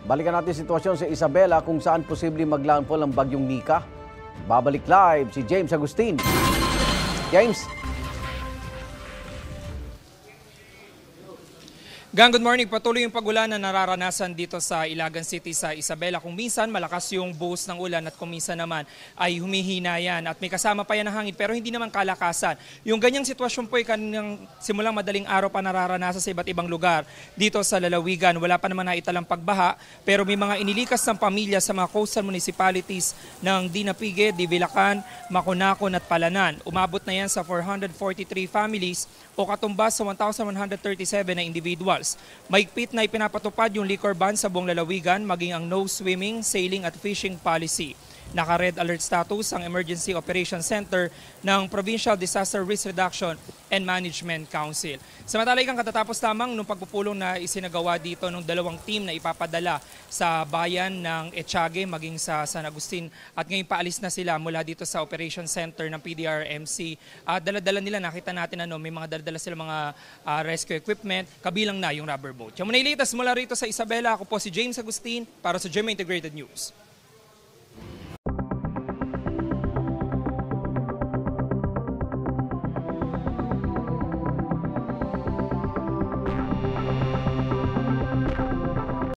Balikan natin sitwasyon sa Isabela kung saan posibleng maglandfall ang bagyong Nika. Babalik live si James Agustin. James. Good morning. Patuloy yung pag-ulan na nararanasan dito sa Ilagan City sa Isabela. Kung minsan malakas yung buhos ng ulan at kung minsan naman ay humihina yan at may kasama pa yan ng hangin pero hindi naman kalakasan. Yung ganyang sitwasyon po ay kanang simulang madaling araw pa nararanasan sa iba't ibang lugar dito sa lalawigan. Wala pa naman naitalang pagbaha pero may mga inilikas ng pamilya sa mga coastal municipalities ng Dinapigue, Divilacan, Maconacon at Palanan. Umabot na yan sa 443 families o katumbas sa 1,137 na individuals. Mahigpit na ipinapatupad yung liquor ban sa buong lalawigan maging ang no swimming, sailing at fishing policy. Naka-red alert status ang Emergency Operations Center ng Provincial Disaster Risk Reduction and Management Council. Samantala ikang katatapos lamang nung pagpupulong na isinagawa dito ng dalawang team na ipapadala sa bayan ng Etiague maging sa San Agustin at ngayon paalis na sila mula dito sa Operations Center ng PDRMC. Dala-dala nila, nakita natin may mga dala-dala sila mga rescue equipment, kabilang na yung rubber boat. Yung muna ilitas mula rito sa Isabela, ako po si James Agustin para sa GMA Integrated News.